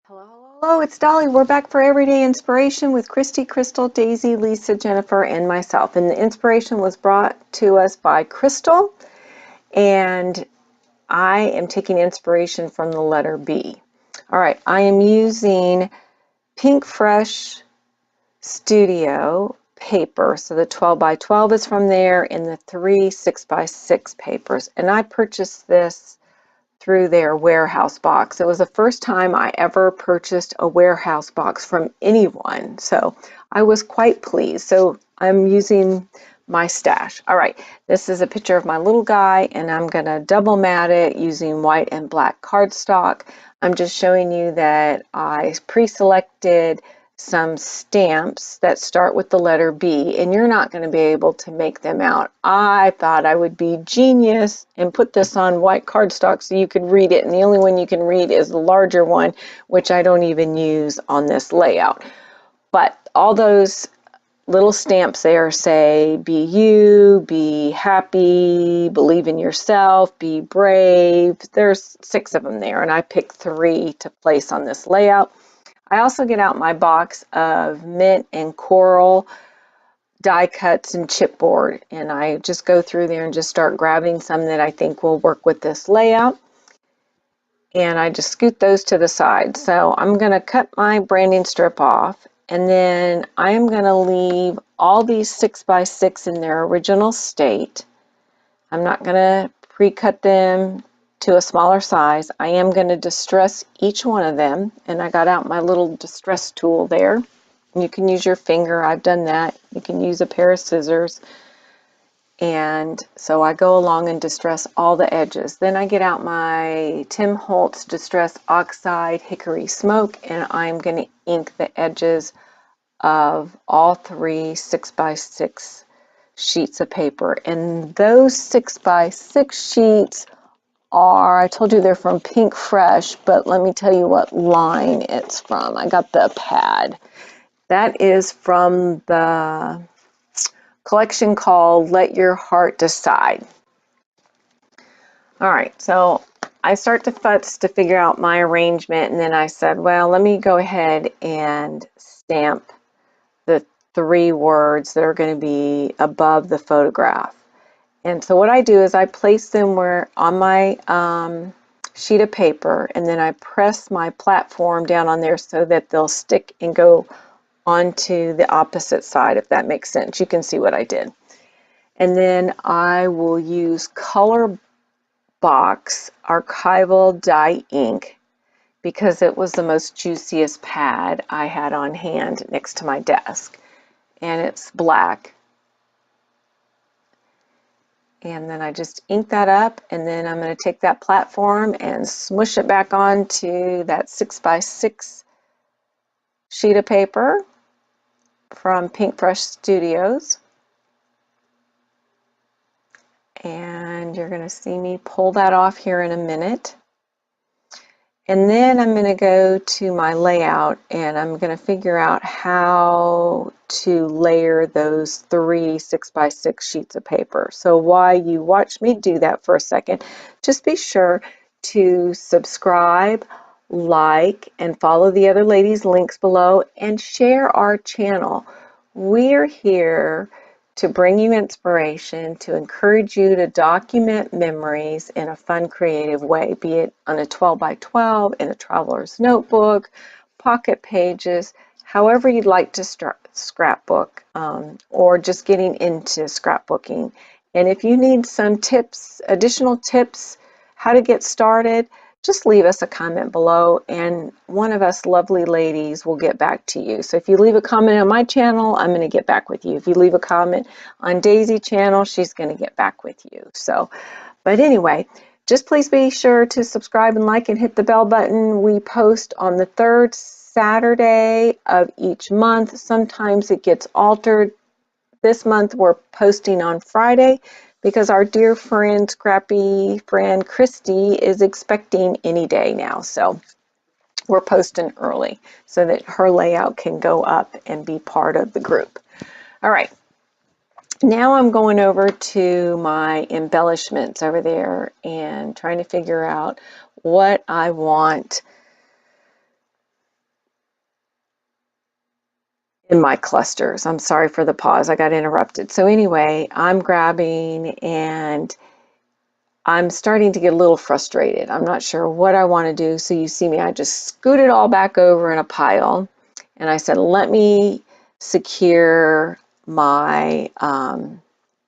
Hello, hello, hello, it's Dolly. We're back for Everyday Inspiration with Christy, Crystal, Daisy, Lisa, Jennifer, and myself. And the inspiration was brought to us by Crystal, and I am taking inspiration from the letter B. All right, I am using Pink Fresh Studio paper. So the 12 by 12 is from there, and the 3 6 by 6 papers. And I purchased this through their warehouse box. It was the first time I ever purchased a warehouse box from anyone, so I was quite pleased. So I'm using my stash. All right, this is a picture of my little guy, and I'm going to double mat it using white and black cardstock. I'm just showing you that I pre-selected some stamps that start with the letter B, and you're not going to be able to make them out. I thought I would be genius and put this on white cardstock so you could read it, and the only one you can read is the larger one, which I don't even use on this layout. But all those little stamps there say be you, be happy, believe in yourself, be brave. There's 6 of them there, and I picked 3 to place on this layout. I also get out my box of mint and coral die cuts and chipboard, and I just go through there and just start grabbing some that I think will work with this layout, and I just scoot those to the side. So I'm going to cut my branding strip off, and then I'm going to leave all these 6 by 6 in their original state. I'm not going to pre-cut them to a smaller size. I am going to distress each one of them, and I got out my little distress tool there. You can use your finger. I've done that. You can use a pair of scissors. And so I go along and distress all the edges. Then I get out my Tim Holtz Distress Oxide Hickory Smoke, and I'm going to ink the edges of all 3 6 by 6 sheets of paper. And those 6 by 6 sheets are, I told you they're from Pink Fresh, but let me tell you what line it's from. I got the pad. That is from the collection called Let Your Heart Decide. All right, so I start to futz to figure out my arrangement, and then I said, well, let me go ahead and stamp the 3 words that are going to be above the photograph. And so what I do is I place them where on my sheet of paper, and then I press my platform down on there so that they'll stick and go onto the opposite side, if that makes sense. You can see what I did. And then I will use Color Box Archival Dye Ink because it was the most juiciest pad I had on hand next to my desk. And it's black. And then I just ink that up, and then I'm going to take that platform and smush it back onto that 6 by 6 sheet of paper from Pink Fresh Studios. And you're going to see me pull that off here in a minute. And then I'm going to go to my layout, and I'm going to figure out how to layer those 3 6 by 6 sheets of paper. So while you watch me do that for a second, just be sure to subscribe, like, and follow the other ladies' links below, and share our channel. We're here to bring you inspiration, to encourage you to document memories in a fun, creative way, be it on a 12 by 12, in a traveler's notebook, pocket pages, however you'd like to scrapbook, or just getting into scrapbooking. And if you need some tips, additional tips, how to get started, just leave us a comment below, and one of us lovely ladies will get back to you. So if you leave a comment on my channel, I'm going to get back with you. If you leave a comment on Daisie channel, she's going to get back with you. So, but anyway, just please be sure to subscribe and like and hit the bell button. We post on the 3rd Saturday of each month. Sometimes it gets altered. This month we're posting on Friday, because our dear friend, scrappy friend Christy, is expecting any day now. So we're posting early so that her layout can go up and be part of the group. All right. Now I'm going over to my embellishments over there and trying to figure out what I want in my clusters. I'm sorry for the pause, I got interrupted. So anyway, I'm grabbing and I'm starting to get a little frustrated. I'm not sure what I want to do. So you see me, I just scoot it all back over in a pile. And I said, let me secure my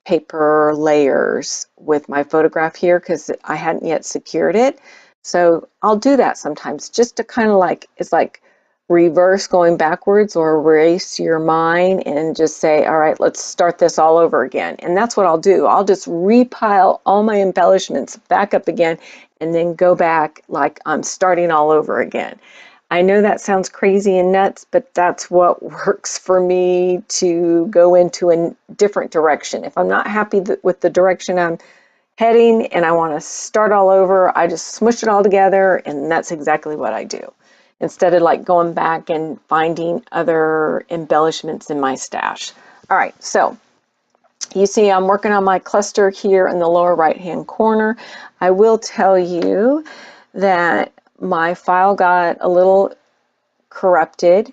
paper layers with my photograph here because I hadn't yet secured it. So I'll do that sometimes just to kind of like, it's like reverse going backwards or erase your mind and just say, all right, let's start this all over again. And that's what I'll do. I'll just repile all my embellishments back up again and then go back like I'm starting all over again. I know that sounds crazy and nuts, but that's what works for me to go into a different direction. If I'm not happy with the direction I'm heading and I want to start all over, I just smush it all together, and that's exactly what I do. Instead of like going back and finding other embellishments in my stash. All right, so you see I'm working on my cluster here in the lower right hand corner. I will tell you that my file got a little corrupted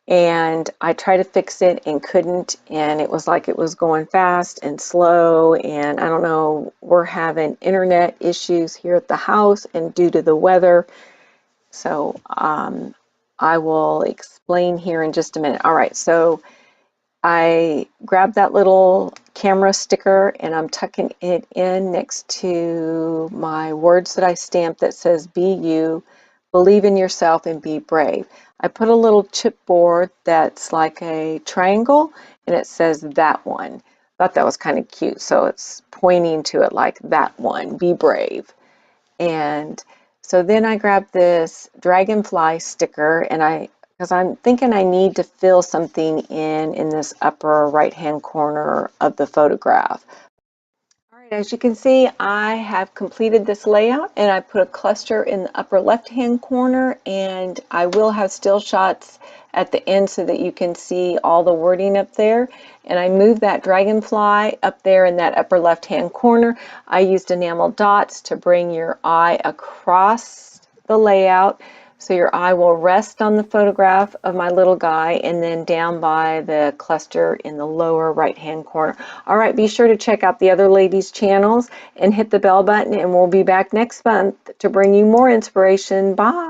and I tried to fix it and couldn't, and it was like it was going fast and slow, and I don't know, we're having internet issues here at the house and due to the weather. So I will explain here in just a minute. All right, so I grabbed that little camera sticker and I'm tucking it in next to my words that I stamped that says be you, believe in yourself, and be brave. I put a little chipboard that's like a triangle and it says that one. Thought that was kind of cute, so it's pointing to it like that one, be brave. And so then I grabbed this dragonfly sticker and because I'm thinking I need to fill something in this upper right hand corner of the photograph. All right, as you can see, I have completed this layout and I put a cluster in the upper left hand corner, and I will have still shots at the end so that you can see all the wording up there. And I moved that dragonfly up there in that upper left hand corner. I used enamel dots to bring your eye across the layout so your eye will rest on the photograph of my little guy and then down by the cluster in the lower right hand corner. All right, be sure to check out the other ladies' channels and hit the bell button, and we'll be back next month to bring you more inspiration. Bye.